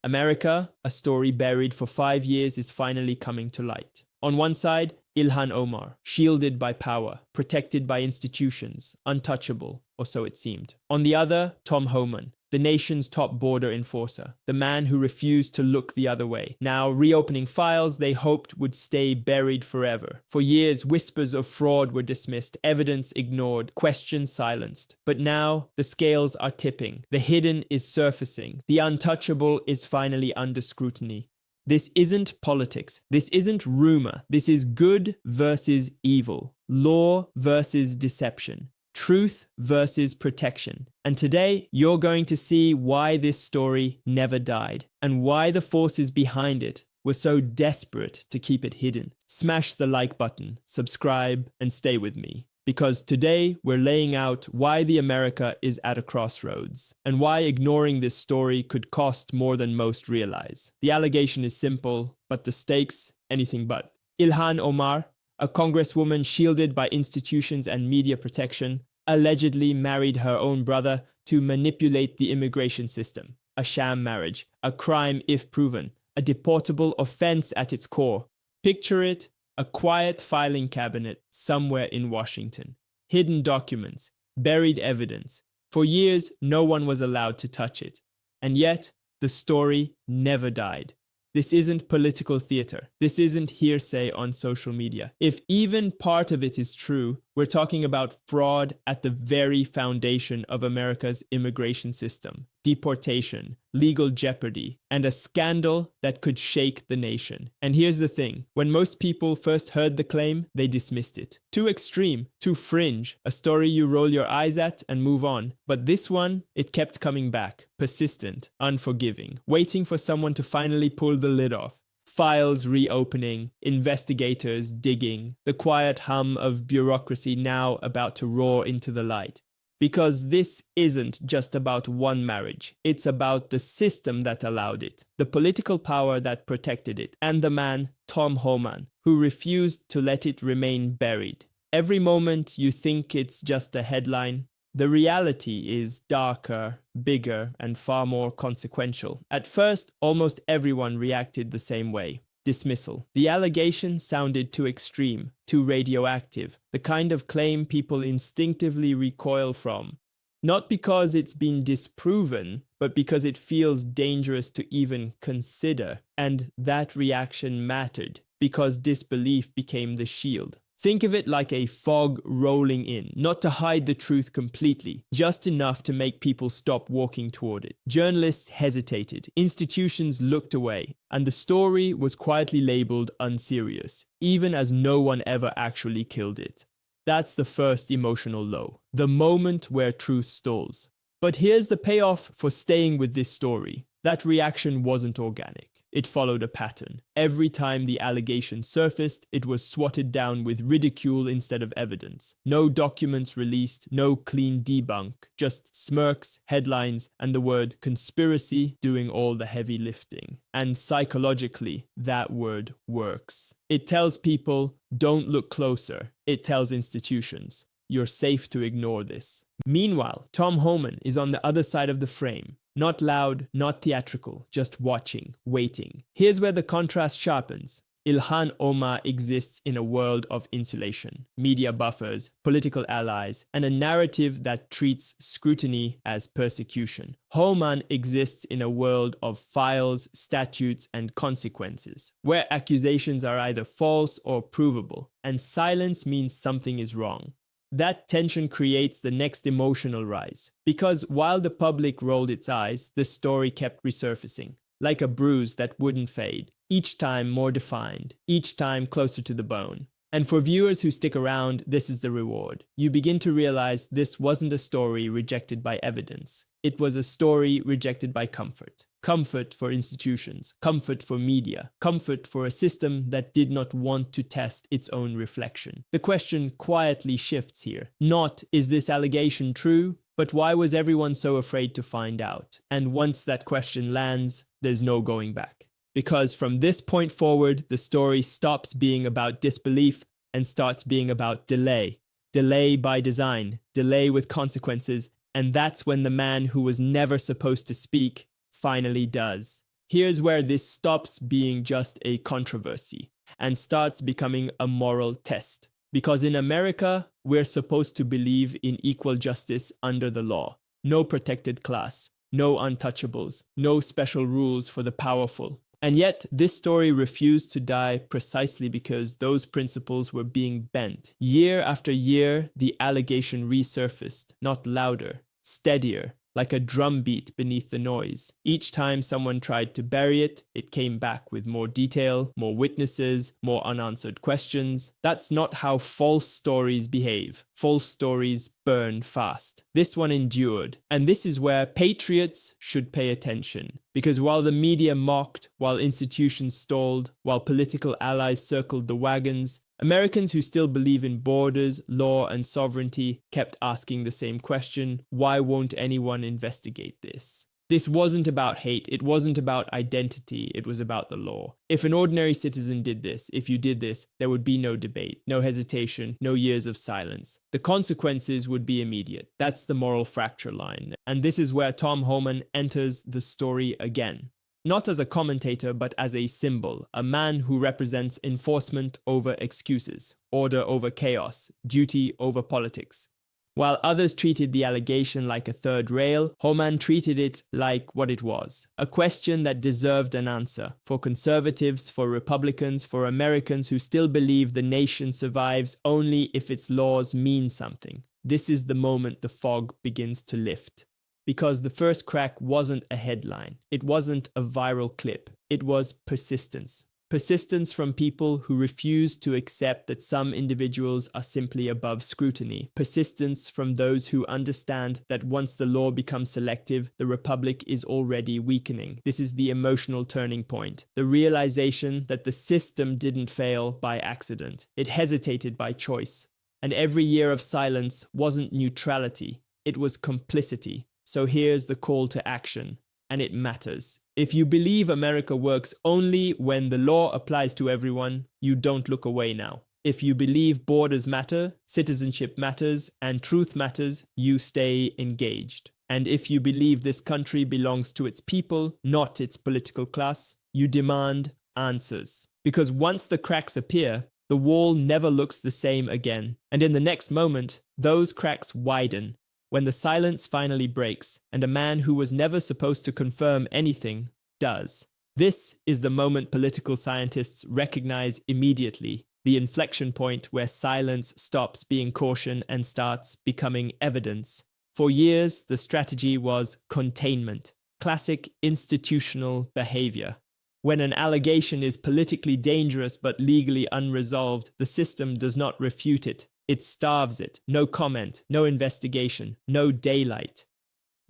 America, a story buried for 5 years, is finally coming to light. On one side, Ilhan Omar, shielded by power, protected by institutions, untouchable, or so it seemed. On the other, Tom Homan, the nation's top border enforcer, the man who refused to look the other way, now reopening files they hoped would stay buried forever. For years, whispers of fraud were dismissed, evidence ignored, questions silenced. But now, the scales are tipping. The hidden is surfacing. The untouchable is finally under scrutiny. This isn't politics. This isn't rumor. This is good versus evil. Law versus deception. Truth versus protection. And today, you're going to see why this story never died and why the forces behind it were so desperate to keep it hidden. Smash the like button, subscribe, and stay with me. Because today, we're laying out why the America is at a crossroads and why ignoring this story could cost more than most realize. The allegation is simple, but the stakes, anything but. Ilhan Omar, a congresswoman shielded by institutions and media protection, allegedly married her own brother to manipulate the immigration system. A sham marriage, a crime if proven, a deportable offense at its core. Picture it, a quiet filing cabinet somewhere in Washington. Hidden documents, buried evidence. For years, no one was allowed to touch it. And yet, the story never died. This isn't political theater. This isn't hearsay on social media. If even part of it is true, we're talking about fraud at the very foundation of America's immigration system, deportation, legal jeopardy, and a scandal that could shake the nation. And here's the thing. When most people first heard the claim, they dismissed it. Too extreme, too fringe, a story you roll your eyes at and move on. But this one, it kept coming back, persistent, unforgiving, waiting for someone to finally pull the lid off. Files reopening, investigators digging, the quiet hum of bureaucracy now about to roar into the light. Because this isn't just about one marriage. It's about the system that allowed it, the political power that protected it, and the man, Tom Homan, who refused to let it remain buried. Every moment you think it's just a headline, the reality is darker, bigger, and far more consequential. At first, almost everyone reacted the same way. Dismissal. The allegation sounded too extreme, too radioactive, the kind of claim people instinctively recoil from. Not because it's been disproven, but because it feels dangerous to even consider. And that reaction mattered, because disbelief became the shield. Think of it like a fog rolling in, not to hide the truth completely, just enough to make people stop walking toward it. Journalists hesitated, institutions looked away, and the story was quietly labeled unserious, even as no one ever actually killed it. That's the first emotional low, the moment where truth stalls. But here's the payoff for staying with this story. That reaction wasn't organic. It followed a pattern. Every time the allegation surfaced, it was swatted down with ridicule instead of evidence. No documents released, no clean debunk, just smirks, headlines, and the word conspiracy doing all the heavy lifting. And psychologically, that word works. It tells people, don't look closer. It tells institutions, you're safe to ignore this. Meanwhile, Tom Homan is on the other side of the frame. Not loud, not theatrical, just watching, waiting. Here's where the contrast sharpens. Ilhan Omar exists in a world of insulation, media buffers, political allies, and a narrative that treats scrutiny as persecution. Homan exists in a world of files, statutes, and consequences, where accusations are either false or provable, and silence means something is wrong. That tension creates the next emotional rise, because while the public rolled its eyes, the story kept resurfacing, like a bruise that wouldn't fade, each time more defined, each time closer to the bone. And for viewers who stick around, this is the reward. You begin to realize this wasn't a story rejected by evidence. It was a story rejected by comfort. Comfort for institutions, comfort for media, comfort for a system that did not want to test its own reflection. The question quietly shifts here. Not, is this allegation true? But why was everyone so afraid to find out? And once that question lands, there's no going back. Because from this point forward, the story stops being about disbelief and starts being about delay. Delay by design, delay with consequences, and that's when the man who was never supposed to speak finally does. Here's where this stops being just a controversy and starts becoming a moral test. Because in America, we're supposed to believe in equal justice under the law. No protected class, no untouchables, no special rules for the powerful. And yet, this story refused to die precisely because those principles were being bent. Year after year, the allegation resurfaced, not louder, steadier, like a drumbeat beneath the noise. Each time someone tried to bury it, it came back with more detail, more witnesses, more unanswered questions. That's not how false stories behave. False stories burn fast. This one endured. And this is where patriots should pay attention. Because while the media mocked, while institutions stalled, while political allies circled the wagons, Americans who still believe in borders, law, and sovereignty kept asking the same question: why won't anyone investigate this? This wasn't about hate, it wasn't about identity, it was about the law. If an ordinary citizen did this, if you did this, there would be no debate, no hesitation, no years of silence. The consequences would be immediate. That's the moral fracture line. And this is where Tom Homan enters the story again. Not as a commentator, but as a symbol, a man who represents enforcement over excuses, order over chaos, duty over politics. While others treated the allegation like a third rail, Homan treated it like what it was, a question that deserved an answer, for conservatives, for Republicans, for Americans who still believe the nation survives only if its laws mean something. This is the moment the fog begins to lift. Because the first crack wasn't a headline, it wasn't a viral clip, it was persistence. Persistence from people who refuse to accept that some individuals are simply above scrutiny. Persistence from those who understand that once the law becomes selective, the republic is already weakening. This is the emotional turning point. The realization that the system didn't fail by accident. It hesitated by choice. And every year of silence wasn't neutrality, it was complicity. So here's the call to action, and it matters. If you believe America works only when the law applies to everyone, you don't look away now. If you believe borders matter, citizenship matters, and truth matters, you stay engaged. And if you believe this country belongs to its people, not its political class, you demand answers. Because once the cracks appear, the wall never looks the same again. And in the next moment, those cracks widen. When the silence finally breaks, and a man who was never supposed to confirm anything does. This is the moment political scientists recognize immediately, the inflection point where silence stops being caution and starts becoming evidence. For years, the strategy was containment, classic institutional behavior. When an allegation is politically dangerous but legally unresolved, the system does not refute it. It starves it. No comment, no investigation, no daylight.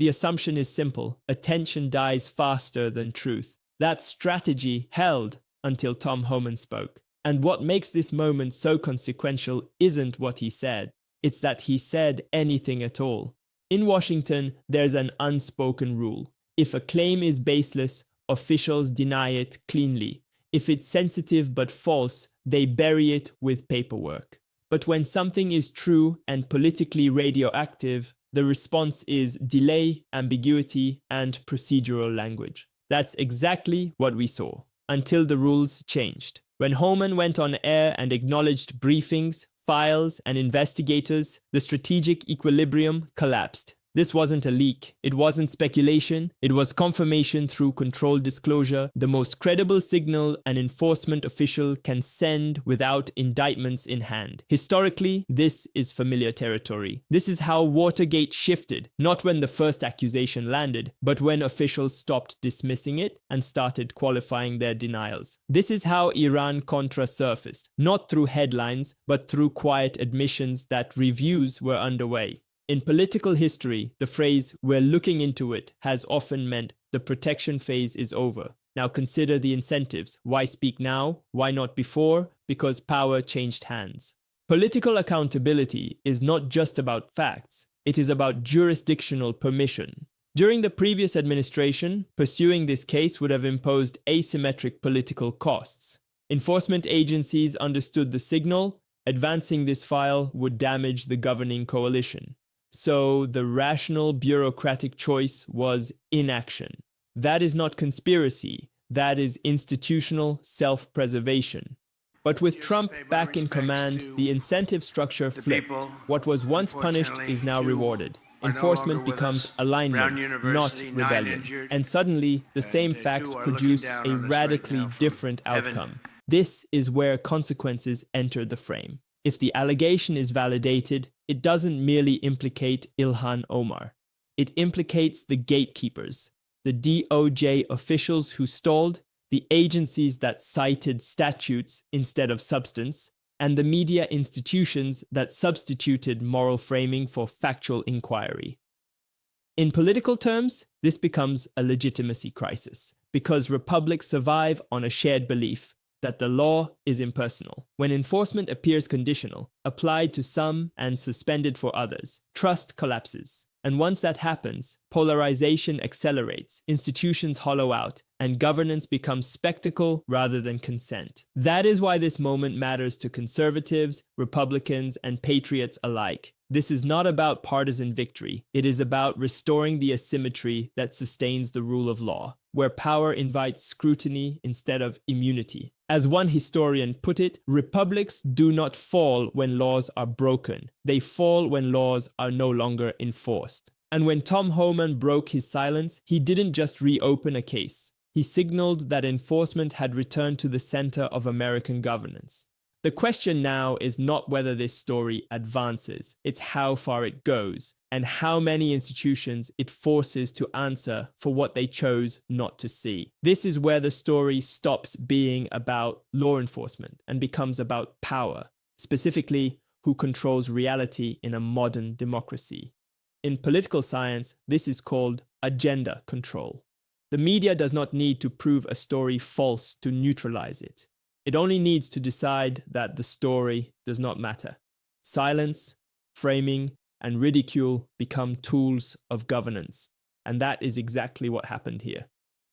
The assumption is simple. Attention dies faster than truth. That strategy held until Tom Homan spoke. And what makes this moment so consequential isn't what he said. It's that he said anything at all. In Washington, there's an unspoken rule. If a claim is baseless, officials deny it cleanly. If it's sensitive but false, they bury it with paperwork. But when something is true and politically radioactive, the response is delay, ambiguity, and procedural language. That's exactly what we saw, until the rules changed. When Homan went on air and acknowledged briefings, files, and investigators, the strategic equilibrium collapsed. This wasn't a leak. It wasn't speculation. It was confirmation through controlled disclosure, the most credible signal an enforcement official can send without indictments in hand. Historically, this is familiar territory. This is how Watergate shifted, not when the first accusation landed, but when officials stopped dismissing it and started qualifying their denials. This is how Iran-Contra surfaced, not through headlines, but through quiet admissions that reviews were underway. In political history, the phrase, "we're looking into it," has often meant the protection phase is over. Now consider the incentives. Why speak now? Why not before? Because power changed hands. Political accountability is not just about facts. It is about jurisdictional permission. During the previous administration, pursuing this case would have imposed asymmetric political costs. Enforcement agencies understood the signal. Advancing this file would damage the governing coalition. So the rational bureaucratic choice was inaction. That is not conspiracy. That is institutional self-preservation. But with Trump back in command, the incentive structure flipped. What was once punished is now rewarded. Enforcement becomes alignment, not rebellion. And suddenly, the same facts produce a radically different outcome. This is where consequences enter the frame. If the allegation is validated, it doesn't merely implicate Ilhan Omar. It implicates the gatekeepers, the DOJ officials who stalled, the agencies that cited statutes instead of substance, and the media institutions that substituted moral framing for factual inquiry. In political terms, this becomes a legitimacy crisis, because republics survive on a shared belief that the law is impersonal. When enforcement appears conditional, applied to some and suspended for others, trust collapses. And once that happens, polarization accelerates, institutions hollow out, and governance becomes spectacle rather than consent. That is why this moment matters to conservatives, Republicans, and patriots alike. This is not about partisan victory. It is about restoring the asymmetry that sustains the rule of law, where power invites scrutiny instead of immunity. As one historian put it, republics do not fall when laws are broken. They fall when laws are no longer enforced. And when Tom Homan broke his silence, he didn't just reopen a case. He signaled that enforcement had returned to the center of American governance. The question now is not whether this story advances, it's how far it goes, and how many institutions it forces to answer for what they chose not to see. This is where the story stops being about law enforcement and becomes about power, specifically who controls reality in a modern democracy. In political science, this is called agenda control. The media does not need to prove a story false to neutralize it. It only needs to decide that the story does not matter. Silence, framing, and ridicule become tools of governance. And that is exactly what happened here.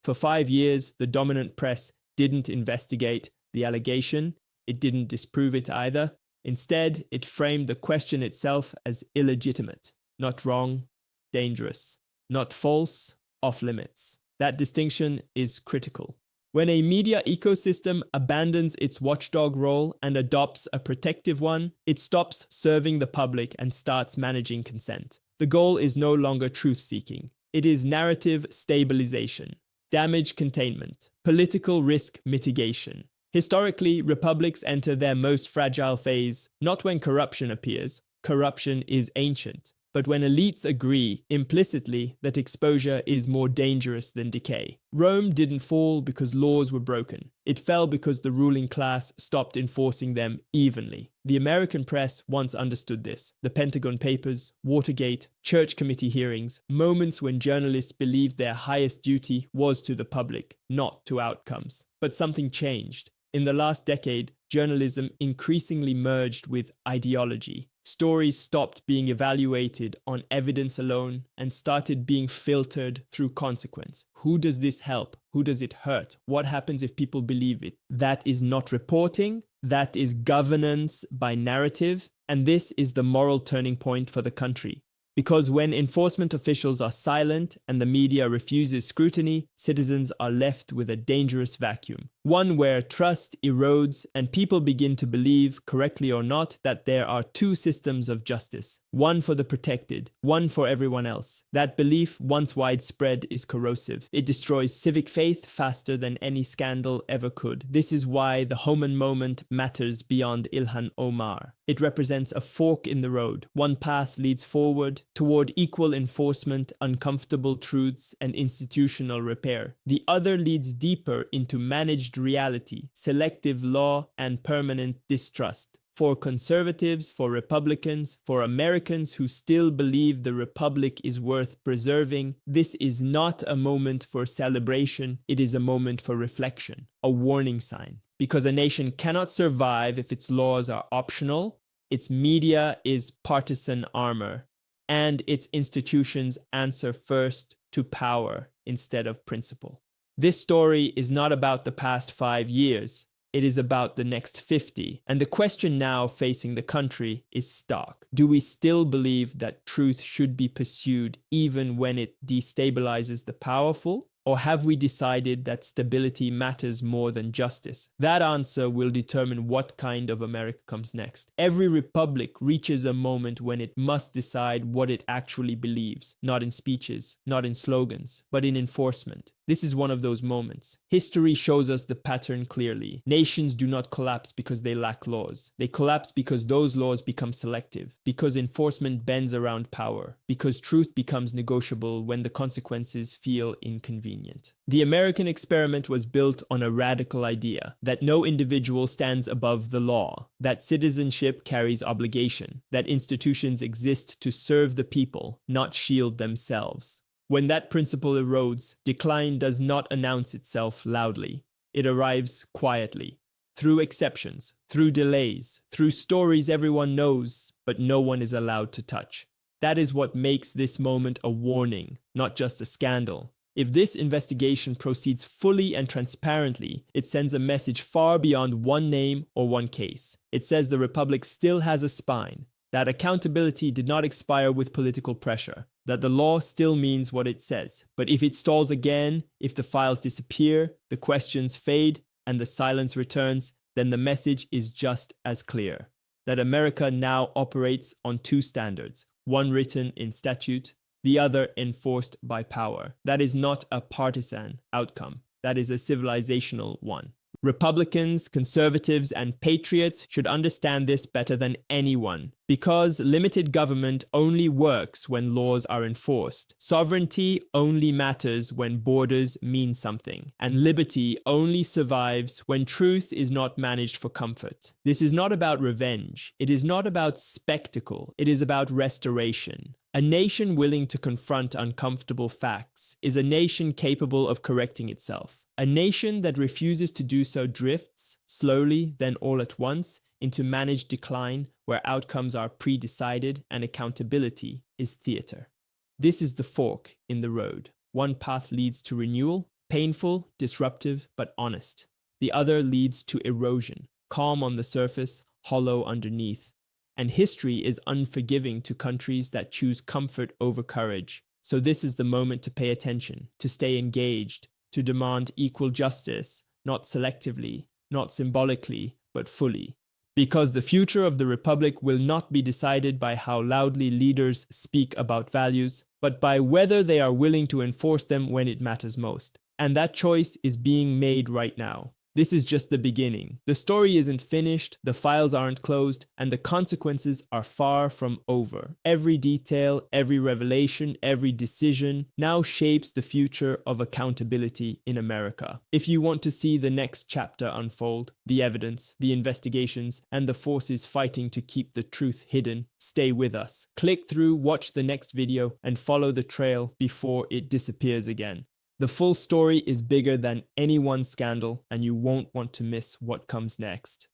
For 5 years, the dominant press didn't investigate the allegation. It didn't disprove it either. Instead, it framed the question itself as illegitimate, not wrong, dangerous, not false, off limits. That distinction is critical. When a media ecosystem abandons its watchdog role and adopts a protective one, it stops serving the public and starts managing consent. The goal is no longer truth-seeking. It is narrative stabilization, damage containment, political risk mitigation. Historically, republics enter their most fragile phase not when corruption appears. Corruption is ancient. But when elites agree implicitly that exposure is more dangerous than decay. Rome didn't fall because laws were broken. It fell because the ruling class stopped enforcing them evenly. The American press once understood this. The Pentagon Papers, Watergate, Church Committee hearings, moments when journalists believed their highest duty was to the public, not to outcomes. But something changed. In the last decade, journalism increasingly merged with ideology. Stories stopped being evaluated on evidence alone and started being filtered through consequence. Who does this help? Who does it hurt? What happens if people believe it? That is not reporting. That is governance by narrative. And this is the moral turning point for the country. Because when enforcement officials are silent and the media refuses scrutiny, citizens are left with a dangerous vacuum. One where trust erodes and people begin to believe, correctly or not, that there are two systems of justice. One for the protected, one for everyone else. That belief, once widespread, is corrosive. It destroys civic faith faster than any scandal ever could. This is why the Homan moment matters beyond Ilhan Omar. It represents a fork in the road. One path leads forward toward equal enforcement, uncomfortable truths, and institutional repair. The other leads deeper into managed reality, selective law, and permanent distrust. For conservatives, for Republicans, for Americans who still believe the Republic is worth preserving, this is not a moment for celebration, it is a moment for reflection, a warning sign. Because a nation cannot survive if its laws are optional, its media is partisan armor, and its institutions answer first to power instead of principle. This story is not about the past 5 years. It is about the next 50. And the question now facing the country is stark. Do we still believe that truth should be pursued even when it destabilizes the powerful? Or have we decided that stability matters more than justice? That answer will determine what kind of America comes next. Every republic reaches a moment when it must decide what it actually believes, not in speeches, not in slogans, but in enforcement. This is one of those moments. History shows us the pattern clearly. Nations do not collapse because they lack laws. They collapse because those laws become selective, because enforcement bends around power, because truth becomes negotiable when the consequences feel inconvenient. The American experiment was built on a radical idea that no individual stands above the law, that citizenship carries obligation, that institutions exist to serve the people, not shield themselves. When that principle erodes, decline does not announce itself loudly. It arrives quietly, through exceptions, through delays, through stories everyone knows, but no one is allowed to touch. That is what makes this moment a warning, not just a scandal. If this investigation proceeds fully and transparently, it sends a message far beyond one name or one case. It says the Republic still has a spine, that accountability did not expire with political pressure, that the law still means what it says. But if it stalls again, if the files disappear, the questions fade, and the silence returns, then the message is just as clear. That America now operates on two standards, one written in statute, the other enforced by power. That is not a partisan outcome. That is a civilizational one. Republicans, conservatives, and patriots should understand this better than anyone, because limited government only works when laws are enforced. Sovereignty only matters when borders mean something, and liberty only survives when truth is not managed for comfort. This is not about revenge. It is not about spectacle. It is about restoration. A nation willing to confront uncomfortable facts is a nation capable of correcting itself. A nation that refuses to do so drifts, slowly, then all at once, into managed decline where outcomes are pre-decided and accountability is theater. This is the fork in the road. One path leads to renewal, painful, disruptive, but honest. The other leads to erosion, calm on the surface, hollow underneath. And history is unforgiving to countries that choose comfort over courage. So this is the moment to pay attention, to stay engaged, to demand equal justice, not selectively, not symbolically, but fully. Because the future of the Republic will not be decided by how loudly leaders speak about values, but by whether they are willing to enforce them when it matters most. And that choice is being made right now. This is just the beginning. The story isn't finished, the files aren't closed, and the consequences are far from over. Every detail, every revelation, every decision now shapes the future of accountability in America. If you want to see the next chapter unfold, the evidence, the investigations, and the forces fighting to keep the truth hidden, stay with us. Click through, watch the next video, and follow the trail before it disappears again. The full story is bigger than any one scandal, and you won't want to miss what comes next.